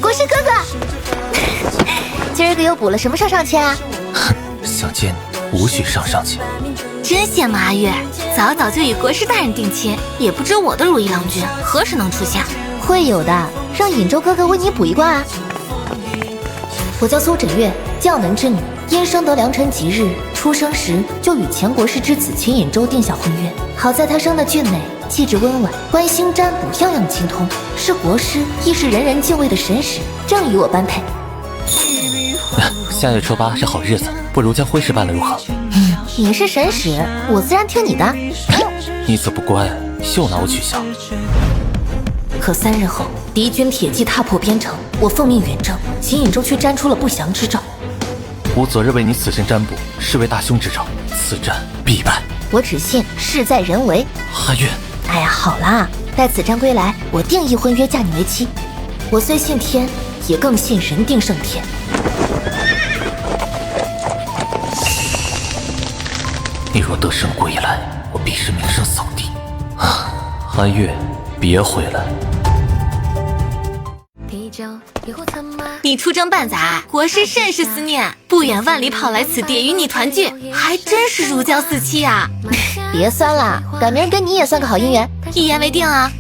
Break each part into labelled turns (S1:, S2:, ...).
S1: 国师哥哥，今儿个又补了什么上签啊？
S2: 想见你，无需上签。
S1: 真羡慕阿月，早早就与国师大人定亲，也不知我的如意郎君何时能出现。会有的，让尹州哥哥为你卜一卦啊。我叫苏枕月，将门之女，因生得良辰吉日，出生时就与前国师之子秦尹州定下婚约。好在他生得俊美，气质温婉，观星占卜样样精通，是国师亦是人人敬畏的神使，正与我般配。
S2: 下月初8是好日子，不如将婚事办了如何？
S1: 你是神使，我自然听你的。
S2: 你则不乖，又拿我取笑。
S1: 可3日后，敌军铁骑踏破边城，我奉命远征，秦尹州却占出了不祥之兆。
S2: 吾昨日为你此身占卜，是为大凶之兆，此战必败。
S1: 我只信事在人为。
S2: 阿月，
S1: 哎呀，好啦，待此战归来，我定义婚约，嫁你为妻。我虽信天，也更信人定胜天。
S2: 你若得胜归来，我必是名声扫地。阿月，别回来。
S1: 你出征半载，国师甚是思念，不远万里跑来此地与你团聚，还真是如胶似漆啊！别酸了，赶明儿跟你也算个好姻缘，一言为定啊！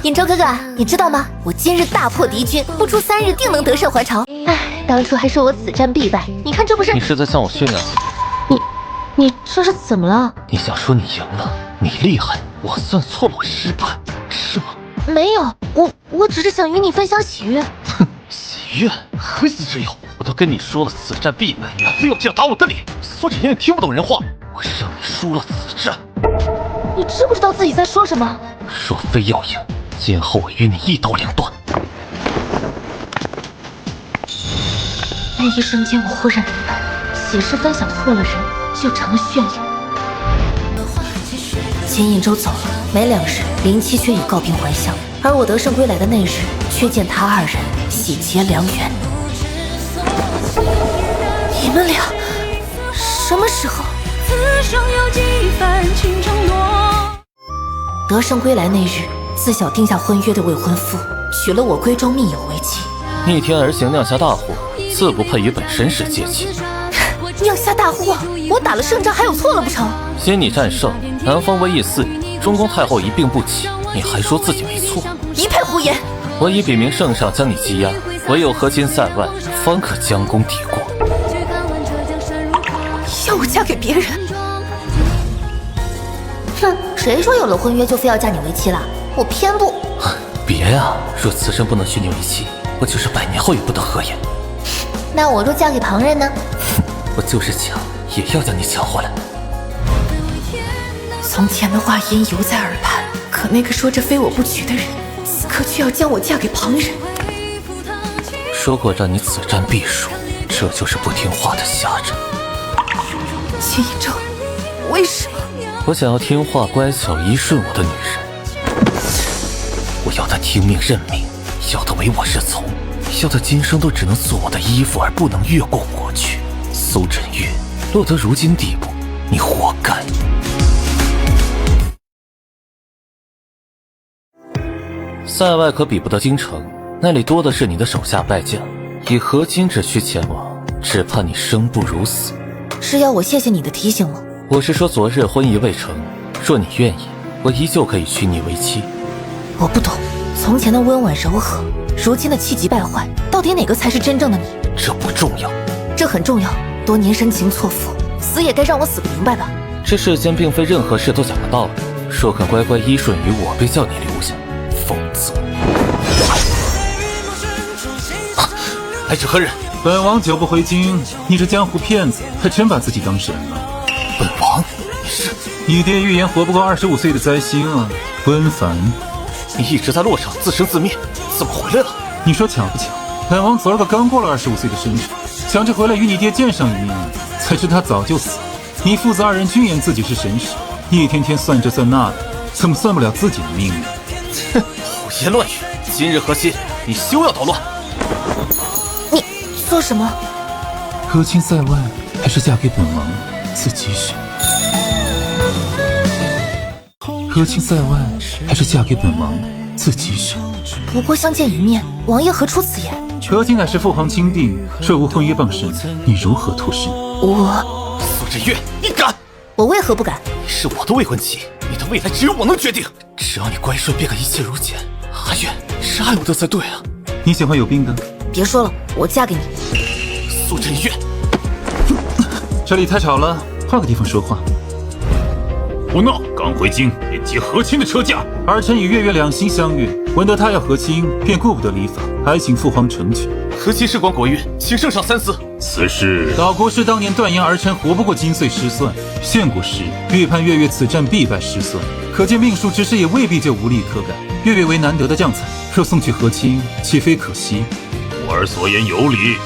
S1: 尹州哥哥，你知道吗？我今日大破敌军，不出3日定能得胜还朝。哎，当初还说我此战必败，你看这不是？
S2: 你是在向我炫耀？
S1: 你这是怎么了？
S2: 你想说你赢了，你厉害，我算错了，我失败，是吗？
S1: 没有，我只是想与你分享喜悦。
S2: 哼，喜悦？何喜之有？我都跟你说了，此战必败，非要这样打我的脸。苏芷言听不懂人话，我让你输了此战。
S1: 你知不知道自己在说什么？
S2: 若非要赢，今后我与你一刀两断。
S1: 那一瞬间，我忽然明白，喜事分享错了人，就成了炫耀。秦尹州走了，没2日，林七却已告别还乡，而我得胜归来的那日，却见他2人喜结良缘。你们俩什么时候？得胜归来那日，自小定下婚约的未婚夫，娶了我闺中密友为妻。
S2: 逆天而行，酿下大祸，自不配与本神使结亲。
S1: 酿下大祸，我打了胜仗还有错了不成？
S2: 先你战胜，南方瘟疫肆虐，中宫太后一病不起，你还说自己没错？
S1: 一片胡言！
S2: 我已禀明圣上将你羁押，唯有河津塞外，方可将功抵过。
S1: 要我嫁给别人？哼，谁说有了婚约就非要嫁你为妻了？我偏不。
S2: 别呀，若此生不能娶你为妻，我就是100年后也不得合眼。
S1: 那我若嫁给旁人呢？
S2: 我就是抢，也要将你抢回来。
S1: 从前的话音犹在耳畔，可那个说着非我不娶的人，此刻却要将我嫁给旁人。
S2: 说过让你此战必输，这就是不听话的下场。
S1: 秦尹州，为什么？
S2: 我想要听话乖巧一顺我的女人，我要她听命认命，要她唯我是从，要她今生都只能做我的衣服，而不能越过我去。苏枕月，落得如今地步，你活该。塞外可比不得京城，那里多的是你的手下败将，以河津之躯前往，只怕你生不如死。
S1: 是要我谢谢你的提醒吗？
S2: 我是说昨日婚仪未成，若你愿意，我依旧可以娶你为妻。
S1: 我不懂，从前的温婉柔和，如今的气急败坏，到底哪个才是真正的你？
S2: 这不重要。
S1: 这很重要，多年深情错付，死也该让我死个明白吧。
S2: 这世间并非任何事都讲个道理，若肯乖乖依顺于我，便叫你留下。疯子！来者何人？
S3: 本王久不回京，你这江湖骗子还真把自己当神了。
S2: 本王，你是？
S3: 你爹预言活不过25岁的灾星啊，温凡。
S2: 你一直在洛场自生自灭，怎么回来了？
S3: 你说巧不巧？本王昨儿个刚过了25岁的生日，想着回来与你爹见上一面，才知他早就死了。你父子2人均言自己是神使，一天天算这算那的，怎么算不了自己的命运？
S2: 哼，胡言乱语！今日何夕，你休要捣乱！
S1: 你说什么？
S3: 河津塞外，还是嫁给本王自己选？河津塞外，还是嫁给本王自己选？
S1: 不过相见一面，王爷何出此言？
S3: 何竟乃是父皇钦定，若无婚约傍身，你如何脱身？
S2: 苏振月，你敢！
S1: 我为何不敢？
S2: 你是我的未婚妻，你的未来只有我能决定。只要你乖顺，便可一切如前。阿月，是爱我的才对啊！
S3: 你喜欢有病的？
S1: 别说了，我嫁给你。
S2: 苏振月，
S3: 这里太吵了，换个地方说话。胡闹！刚回京便接和亲的车驾。儿臣与月月两心相悦，闻得他要和亲，便顾不得礼法，还请父皇成全。
S2: 和亲事关国运，请圣上三思。
S3: 此事，老国师当年断言儿臣活不过今岁失算，献国时预判月月此战必败失算，可见命数之事也未必就无力可改。月月为难得的将才，若送去和亲，岂非可惜？
S4: 我儿所言有理。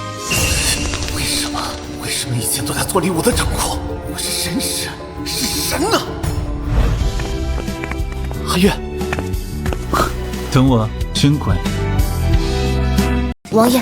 S2: 为什么一切都在脱离我的掌控？我是神使，是神呢！阿月，
S3: 等我，真乖。
S1: 王爷，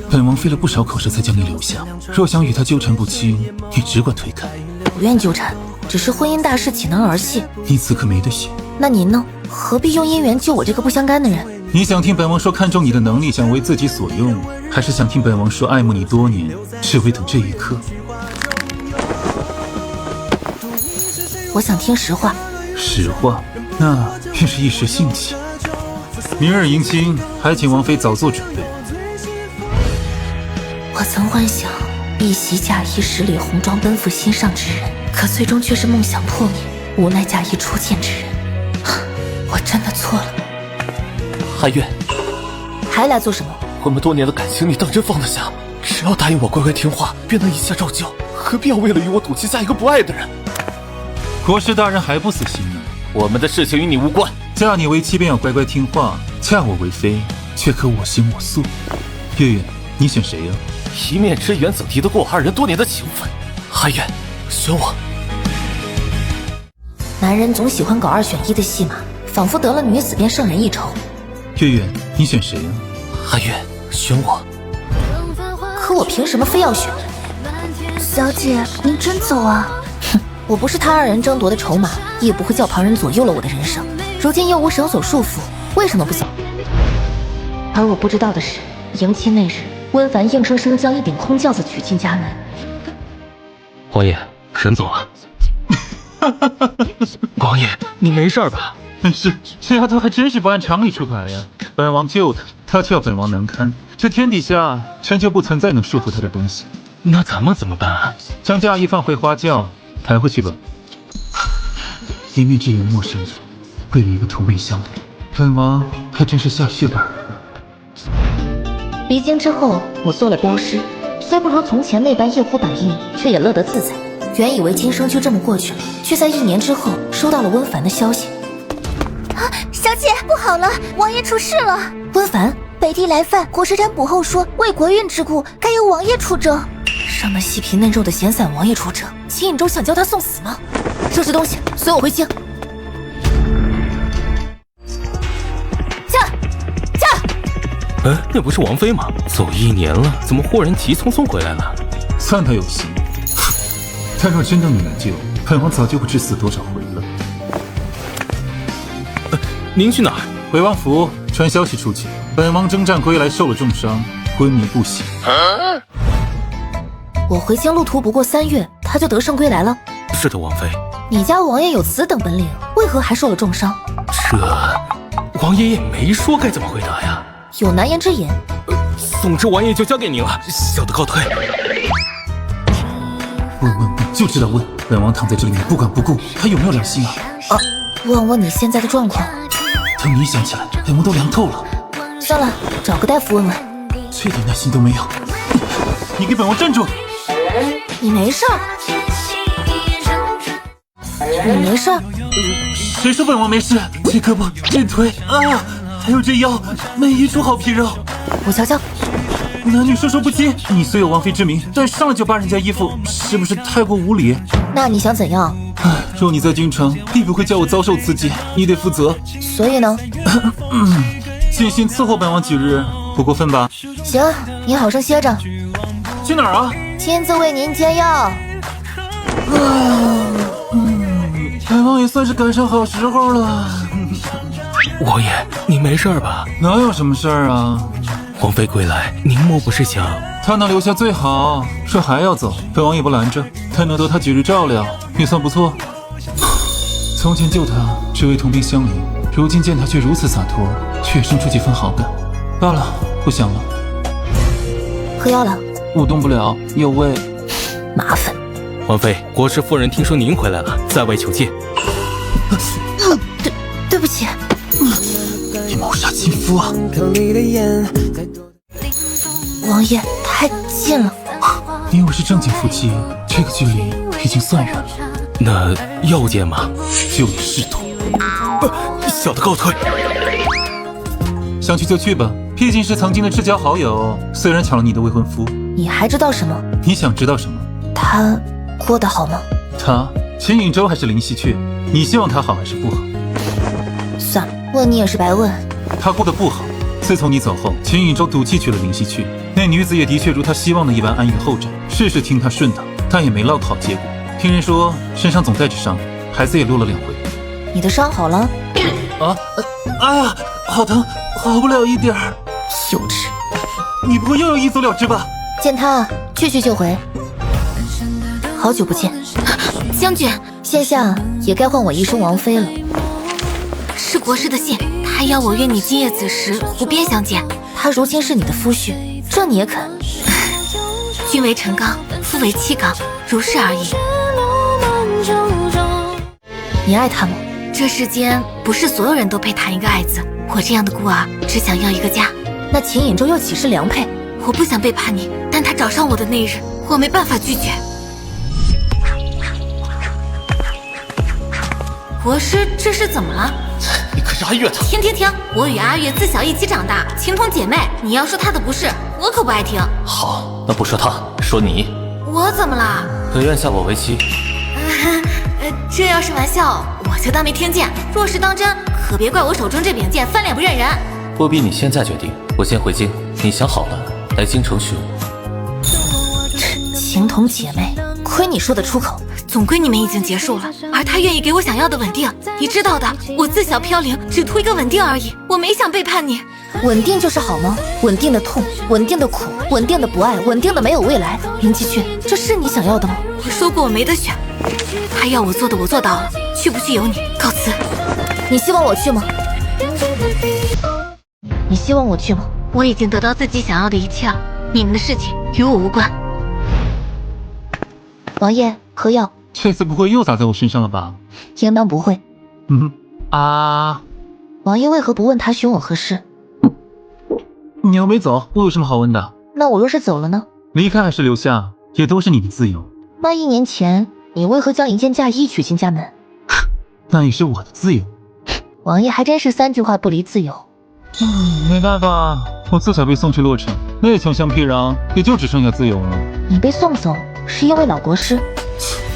S3: 本王费了不少口舌才将你留下，若想与他纠缠不清，你只管推开。
S1: 不愿纠缠，只是婚姻大事岂能儿戏？
S3: 你此刻没得选。
S1: 那您呢？何必用姻缘救我这个不相干的人？
S3: 你想听本王说看中你的能力，想为自己所用，还是想听本王说爱慕你多年，只为等这一刻？
S1: 我想听实话。
S3: 实话，那便是一时兴起。明日迎亲，还请王妃早做准备。
S1: 我曾幻想一袭嫁衣十里红妆奔赴心上之人，可最终却是梦想破灭，无奈嫁衣初见之人。我真的错了。
S2: 阿月，
S1: 还来做什么？
S2: 我们多年的感情，你当真放得下？只要答应我乖乖听话，便能一切照旧，何必要为了与我赌气嫁一个不爱的人？
S3: 国师大人还不死心呢。
S2: 我们的事情与你无关。
S3: 嫁你为妻便要乖乖听话，嫁我为妃却可我行我素。月月，你选谁呀？
S2: 一面之缘怎敌得过二人多年的情分？阿月，选我。
S1: 男人总喜欢搞二选一的戏码，仿佛得了女子便胜人一筹。
S3: 月月，你选谁呀？
S2: 阿月，选我。
S1: 可我凭什么非要选？小姐，您真走啊？哼，我不是他二人争夺的筹码，也不会叫旁人左右了我的人生。如今又无绳索束缚，为什么不走？而我不知道的是，迎亲那日，温凡硬生生将一顶空轿子娶进家门。
S2: 王爷，人走了。王爷，你没事吧？
S3: 没事，这丫头还真是不按常理出牌呀。本王救她，她却要本王难堪。这天底下，臣就不存在能束缚她的东西。
S2: 那咱们怎么办啊？
S3: 将嫁衣放回花轿，抬回去吧。一面之缘陌生人，为了一个同味相连，本王还真是下血本了。
S1: 离京之后，我做了镖师，虽不如从前那般夜呼百应，却也乐得自在。原以为今生就这么过去了，却在1年之后收到了温凡的消息。
S5: 啊，小姐，不好了，王爷出事了！
S1: 温凡，
S5: 北地来犯，国师占卜后说，为国运之故，该由王爷出征。
S1: 上么细皮嫩肉的闲散王爷出征，秦尹州想叫他送死吗？收拾东西，随我回京。
S2: 那不是王妃吗？走1年了，怎么忽然急匆匆回来了？
S3: 算他有心。但若真等你来救，本王早就不知死多少回了。
S2: 您去哪儿？
S3: 回王府传消息出去，本王征战归来受了重伤，昏迷不醒。
S1: 我回京路途不过3月，他就得胜归来了。
S2: 是的，王妃。
S1: 你家王爷有此等本领，为何还受了重伤？
S2: 这王爷也没说该怎么回答呀。
S1: 有难言之隐。
S2: 总之，王爷就交给你了，小的告退。
S3: 问，就知道问。本王躺在这里，你不管不顾，还有没有良心啊？
S1: 问问你现在的状况。
S3: 等你想起来，本王都凉透了。
S1: 算了，找个大夫问问。
S3: 这点耐心都没有。你给本王站住！
S1: 你没事儿？你没事儿？
S3: 谁说本王没事？这胳膊，这腿啊，还有这腰，没一处好皮肉。
S1: 我瞧瞧。
S3: 男女授受不亲，你虽有王妃之名，但上来就扒人家衣服，是不是太过无礼？
S1: 那你想怎样？
S3: 若你在京城，必不会叫我遭受刺激，你得负责。
S1: 所以呢？
S3: 尽心伺候本王几日，不过分吧？
S1: 行，你好生歇着。
S3: 去哪儿啊？
S1: 亲自为您煎药。
S3: 本王也算是赶上好时候了。
S2: 王爷，你没事吧？
S3: 哪有什么事儿啊？
S2: 王妃归来，您莫不是想……
S3: 她能留下最好，说还要走，本王也不拦着。她能得她几日照料，也算不错。从前救她只为同病相怜，如今见她却如此洒脱，却生出几分好感。罢了，不想了。
S1: 喝药了？
S3: 我动不了，有味。
S1: 麻烦。
S2: 王妃，国师夫人听说您回来了，在外求见。
S1: 对不起。
S3: 你谋杀亲夫啊！
S1: 王爷太近了。
S3: 你我是正经夫妻，这个距离已经算远了。
S2: 那要见吗？
S3: 就你仕途。
S2: 小的告退。
S3: 想去就去吧，毕竟是曾经的至交好友，虽然抢了你的未婚夫。
S1: 你还知道什么？
S3: 你想知道什么？
S1: 他过得好吗？
S3: 他秦颖舟还是林希鹊？你希望他好还是不好？
S1: 算了，问你也是白问。
S3: 他过得不好。自从你走后，秦颖舟赌气娶了林希鹊，那女子也的确如他希望的一般安于后枕，事事听他顺当，但也没落个好结果。听人说身上总带着伤，孩子也落了2回。
S1: 你的伤好了？
S3: 哎呀，好疼，好不了一点儿。
S1: 幼稚！
S3: 你不会又要一走了之吧？
S1: 见他去就回。好久不见，
S5: 将军，
S1: 现下也该换我一声王妃了。
S5: 是国师的信，他邀我约你今夜子时湖边相见。
S1: 他如今是你的夫婿，这你也肯？
S5: 君为臣纲，夫为妻纲，如是而已。
S1: 你爱他吗？
S5: 这世间不是所有人都配谈一个爱字，我这样的孤儿只想要一个家。
S1: 那秦颖舟又岂是良配？
S5: 我不想背叛你，但他找上我的那日，我没办法拒绝。国师，这是怎么了？
S2: 你可是阿月的。
S5: 停！我与阿月自小一起长大，情同姐妹。你要说她的不是，我可不爱听。
S2: 好，那不说他，说你。
S5: 我怎么了？
S2: 可愿下我为妻？
S5: 这要是玩笑，我就当没听见；若是当真，可别怪我手中这柄剑翻脸不认人。
S2: 不逼你现在决定，我先回京。你想好了，来京城寻我。
S1: 情同姐妹，亏你说得出口。
S5: 总归你们已经结束了，而他愿意给我想要的稳定。你知道的，我自小飘零，只图一个稳定而已。我没想背叛你。
S1: 稳定就是好吗？稳定的痛，稳定的苦，稳定的不爱，稳定的没有未来。林希鹊，这是你想要的吗？
S5: 我说过我没得选，他要我做的我做到了，去不去由你。告辞。
S1: 你希望我去吗？你希望我去吗？
S5: 我已经得到自己想要的一切了，你们的事情与我无关。
S1: 王爷，喝药。
S3: 这次不会又打在我身上了吧？
S1: 应当不会。王爷为何不问他寻我何事？
S3: 你又没走，我有什么好问的？
S1: 那我若是走了呢？
S3: 离开还是留下，也都是你的自由。
S1: 那1年前，你为何将一件嫁衣娶进家门？
S3: 那也是我的自由。
S1: 王爷还真是3句话不离自由。
S3: 没办法，我自小被送去洛城，那穷乡僻壤，也就只剩下自由了。
S1: 你被送走，是因为老国师？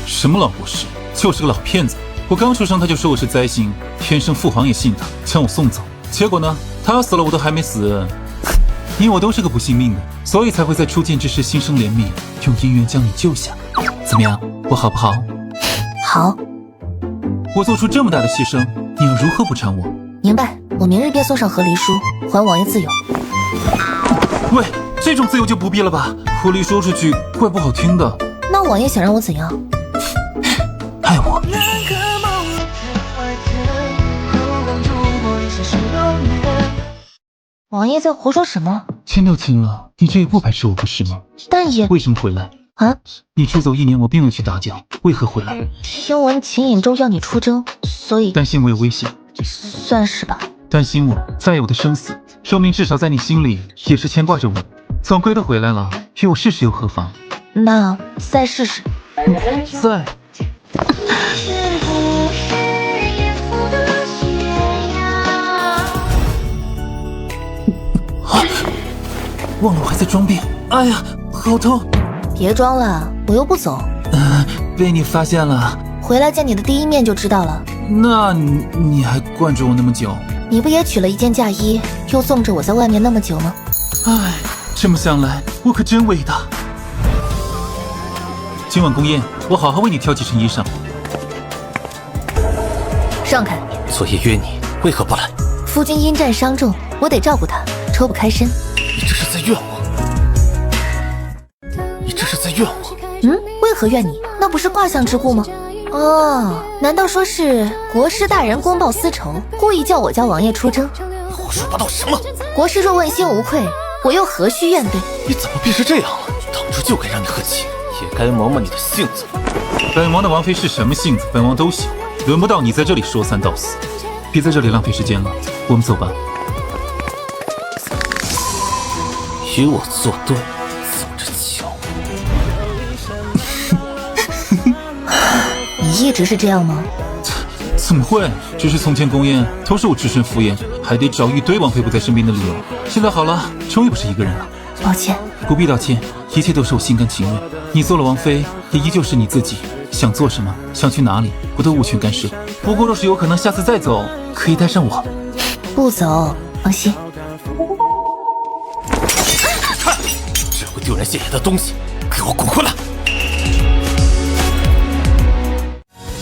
S3: 什么老国师？就是个老骗子。我刚出生他就说我是灾星，天生父皇也信他，将我送走。结果呢，他死了我都还没死。你我都是个不信命的，所以才会在初见之时心生怜悯，用姻缘将你救下。怎么样，我好不好？
S1: 好。
S3: 我做出这么大的牺牲，你要如何补偿我？
S1: 明白，我明日便送上和离书，还王爷自由。
S3: 喂，这种自由就不必了吧？和离说出去怪不好听的。
S1: 那王爷想让我怎样？
S3: 爱我。
S1: 王爷在胡说什么？
S3: 亲都亲了，你这也不排斥我不是吗？
S1: 但也
S3: 为什么回来
S1: 啊？
S3: 你出走1年，我并未去打搅，为何回来？
S1: 听闻秦颖舟要你出征，所以
S3: 担心我有危险，
S1: 算是吧。
S3: 担心我再有的生死，说明至少在你心里也是牵挂着我。总归都回来了，与我试试又何妨？
S1: 那再试试。
S3: 再。忘了我还在装病，哎呀，好痛！
S1: 别装了，我又不走。
S3: 被你发现了，
S1: 回来见你的第一面就知道了。
S3: 那你还惯着我那么久？
S1: 你不也取了一件嫁衣，又纵着我在外面那么久吗？
S3: 哎，这么想来，我可真伟大。今晚宫宴，我好好为你挑几身衣裳。
S1: 让开！
S2: 昨夜约你，为何不来？
S1: 夫君因战伤重，我得照顾他，抽不开身。
S2: 你这是在怨我？你这是在怨我？
S1: 为何怨你？那不是卦象之故吗？哦，难道说是国师大人公报私仇，故意叫我家王爷出征？
S2: 胡说八道什么？
S1: 国师若问心无愧，我又何须怨对？
S2: 你怎么变成这样了？当初就该让你和气，也该磨磨你的性子。
S3: 本王的王妃是什么性子，本王都喜欢，轮不到你在这里说三道四。别在这里浪费时间了，我们走吧。
S2: 与我作对，走着瞧。
S1: 你一直是这样吗？
S3: 怎么会？只是从前宫宴都是我只身赴宴，还得找一堆王妃不在身边的理由。现在好了，终于不是一个人了。
S1: 抱歉。
S3: 不必道歉，一切都是我心甘情愿。你做了王妃，也依旧是你自己，想做什么，想去哪里，我都无权干涉。不过若是有可能下次再走，可以带上我。
S1: 不走，放心。
S2: 看，只会丢人现眼的东西，给我滚回来！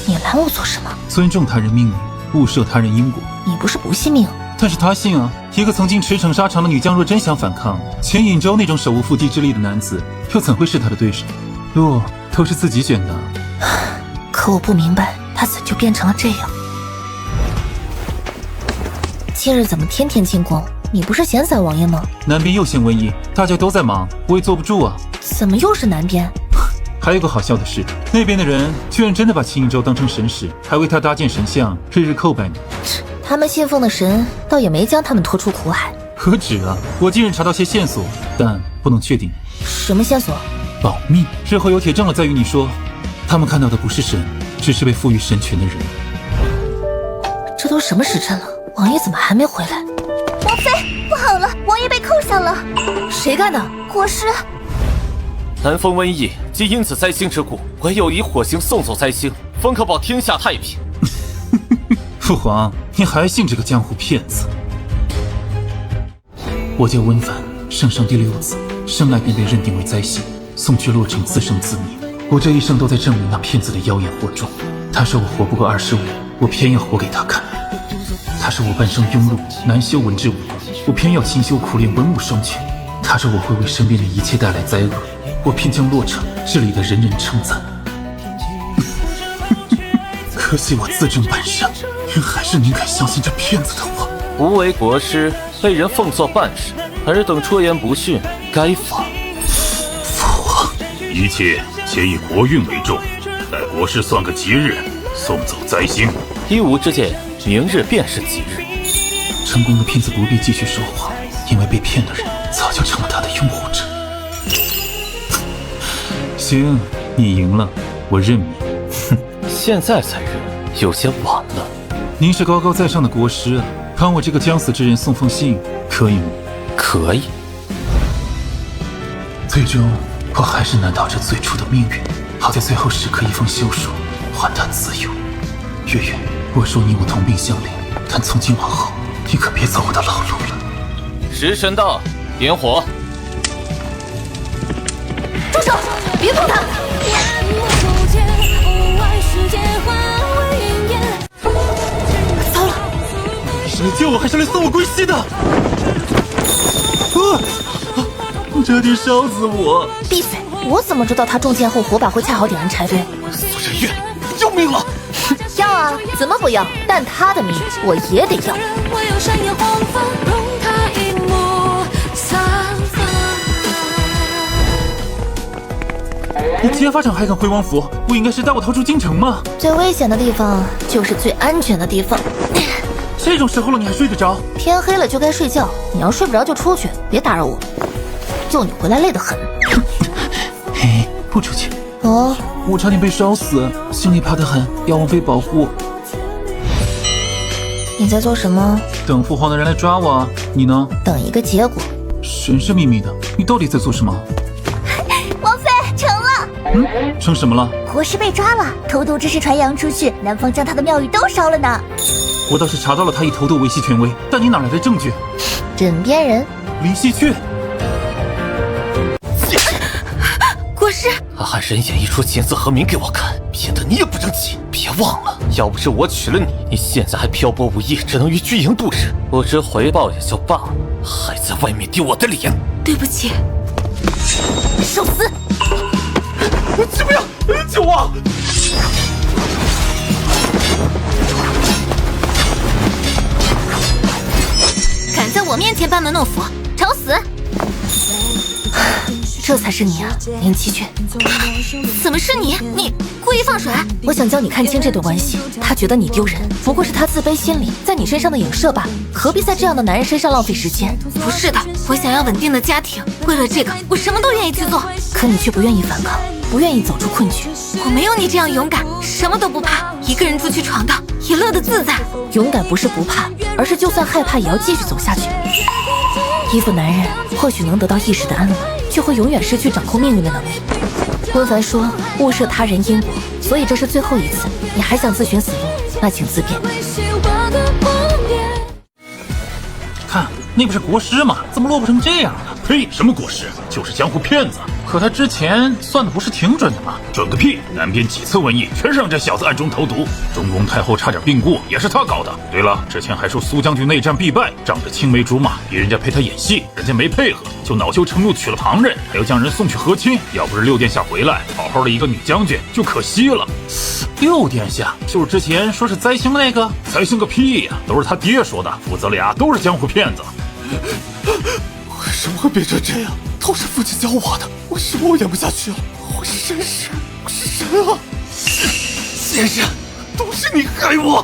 S1: 你拦我做什么？
S3: 尊重他人命令，勿涉他人因果。
S1: 你不是不信命？
S3: 但是他信啊！一个曾经驰骋沙场的女将，若真想反抗，前尹州那种手无缚鸡之力的男子，又怎会是他的对手？路都是自己选的。
S1: 可我不明白，他怎就变成了这样？今日怎么天天进宫？你不是闲散王爷吗？
S3: 南边又现瘟疫，大家都在忙，我也坐不住啊。
S1: 怎么又是南边？
S3: 还有个好笑的是，那边的人居然真的把秦尹州当成神使，还为他搭建神像，日日叩拜呢。
S1: 他们信奉的神倒也没将他们拖出苦海。
S3: 何止啊！我近日查到些线索，但不能确定。
S1: 什么线索？
S3: 保密，日后有铁证了再与你说。他们看到的不是神，只是被赋予神权的人。
S1: 这都什么时辰了，王爷怎么还没回来？
S6: 王妃，不好了，王爷被扣下了。
S1: 谁干的？
S6: 国师。
S2: 南方瘟疫，即因此灾星之故，唯有以火星送走灾星，方可保天下太平。
S3: 父皇，你还信这个江湖骗子？我叫温凡，圣上第6子，生来便被认定为灾星，送去洛城自生自灭。我这一生都在证明那骗子的妖言惑众。他说我活不过25，我偏要活给他看。他说我半生庸碌，难修文治武功，我偏要勤修苦练文武双全。他说我会为身边的一切带来灾厄，我偏将洛城治理得人人称赞。可惜我自证半善，却还是宁肯相信这骗子的话。
S2: 无为国师，被人奉作半神，尔等出言不逊，该罚。
S3: 父皇，
S4: 一切且以国运为重，待国师算个吉日，送走灾星。
S2: 依吾之见，明日便是吉日。
S3: 成功的骗子不必继续说谎，因为被骗的人早就成了他的拥护者。行，你赢了，我认命。
S2: 哼，现在才认，有些晚了。
S3: 您是高高在上的国师啊，帮我这个将死之人送封信，可以吗？
S2: 可以。
S3: 最终，我还是难逃这最初的命运。好在最后时刻一封休书，还他自由。月月，我说你我同病相怜，但从今往后，你可别走我的老路了。
S2: 时辰到，点火！
S1: 住手！别碰他！糟了！
S3: 是来救我，还是来送我归西的？差点烧死我！
S1: 闭嘴！我怎么知道他中箭后火把会恰好点燃柴堆？
S2: 苏晨月，要命了！
S1: 要啊，怎么不要？但他的命我也得要。
S3: 你劫法场还敢回王府？不应该是带我逃出京城吗？
S1: 最危险的地方就是最安全的地方。
S3: 这种时候了，你还睡得着？
S1: 天黑了就该睡觉，你要睡不着就出去，别打扰我。救你回来累得很。
S3: 嘿，不出去。
S1: 哦，
S3: 我差点被烧死，心里怕得很，要王妃保护。
S1: 你在做什么？
S3: 等父皇的人来抓我啊。你呢？
S1: 等一个结果。
S3: 神神秘秘的，你到底在做什么？
S6: 王妃成了。
S3: 成什么了？
S6: 国师被抓了，偷渡之事传扬出去，南方将他的庙宇都烧了呢。
S3: 我倒是查到了他以偷渡维系权威，但你哪来的证据？
S1: 枕边人
S3: 李希却。
S5: 国师，
S2: 他还人演一出琴瑟和鸣给我看，骗得你也不争气，别忘了，要不是我娶了你，你现在还漂泊无依，只能于军营度日，不知回报也就罢了，还在外面丢我的脸。
S5: 对不起，
S1: 受死！
S2: 救命！救我！
S5: 敢在我面前班门弄斧，找死！
S1: 这才是你啊，林七雀！
S5: 怎么是你？你故意放水？
S1: 我想叫你看清这段关系。他觉得你丢人，不过是他自卑心理在你身上的影射罢了，何必在这样的男人身上浪费时间？
S5: 不是的，我想要稳定的家庭，为了这个，我什么都愿意去做。
S1: 可你却不愿意反抗，不愿意走出困局。
S5: 我没有你这样勇敢，什么都不怕，一个人出去闯荡，也乐得自在。
S1: 勇敢不是不怕，而是就算害怕也要继续走下去。依附男人或许能得到一时的安稳，却会永远失去掌控命运的能力。温凡说勿涉他人因果，所以这是最后一次。你还想自寻死路，那请自便。
S3: 看，那不是国师吗？怎么落魄成这样了？
S4: 呸！什么国师？就是江湖骗子。
S3: 可他之前算的不是挺准的吗？
S4: 准个屁！南边几次瘟疫，全是让这小子暗中投毒。中宫太后差点病故，也是他搞的。对了，之前还说苏将军内战必败，仗着青梅竹马，逼人家陪他演戏，人家没配合，就恼羞成怒娶了旁人，还要将人送去和亲。要不是六殿下回来，好好的一个女将军就可惜了。
S3: 六殿下就是之前说是灾星的那个？
S4: 灾星个屁呀，都是他爹说的，父子俩都是江湖骗子。
S2: 为什么会变成这样？都是父亲教我的，为什么我演不下去了？我是绅士，我是神啊！先生，都是你害我！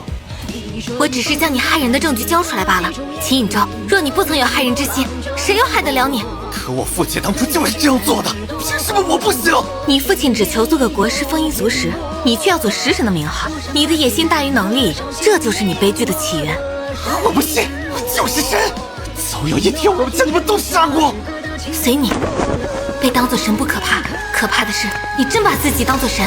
S5: 我只是将你害人的证据交出来罢了。秦尹昭，若你不曾有害人之心，谁又害得了你？
S2: 可我父亲当初就是这样做的，凭什么我不行？
S5: 你父亲只求做个国师，丰衣足食，你却要做食神的名号。你的野心大于能力，这就是你悲剧的起源。
S2: 我不信，我就是神！早有一天我要将你们都杀光！
S5: 随你，被当作神不可怕，可怕的是你真把自己当作神。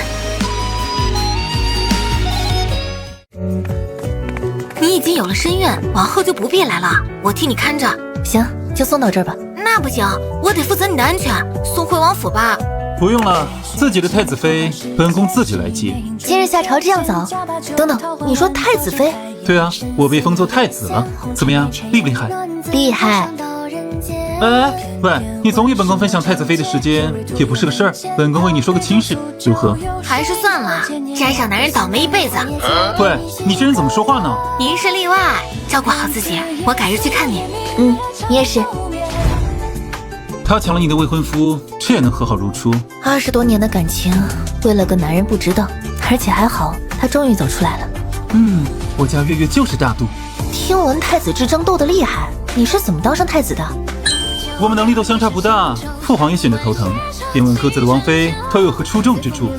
S5: 你已经有了身孕，往后就不必来了，我替你看着。
S1: 行，就送到这儿吧。
S5: 那不行，我得负责你的安全，送回王府吧。
S3: 不用了，自己的太子妃，本宫自己来接。
S1: 今日下朝这样早？等等，你说太子妃？
S3: 对啊，我被封作太子了，怎么样，厉不厉害？
S1: 厉害。
S3: 哎，喂，你总与本宫分享太子妃的时间也不是个事儿，本宫为你说个亲事，如何？
S5: 还是算了，沾上男人倒霉一辈子。
S3: 喂，你这人怎么说话呢？
S5: 您是例外，照顾好自己，我改日去看你。
S1: 你也是。
S3: 他抢了你的未婚夫，这也能和好如初
S1: 20多年的感情，为了个男人不值当，而且还好，他终于走出来了。
S3: 我家月月就是大度。
S1: 听闻太子之争斗得厉害，你是怎么当上太子的？
S3: 我们能力都相差不大，父皇也显得头疼，便问各自的王妃都有何出众之处。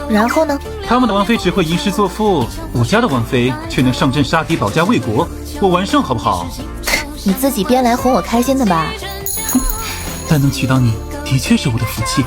S1: 然后呢？
S3: 他们的王妃只会吟诗作赋，我家的王妃却能上阵杀敌，保家卫国。我完胜好不好？
S1: 你自己编来哄我开心的吧？
S3: 但能娶到你，的确是我的福气。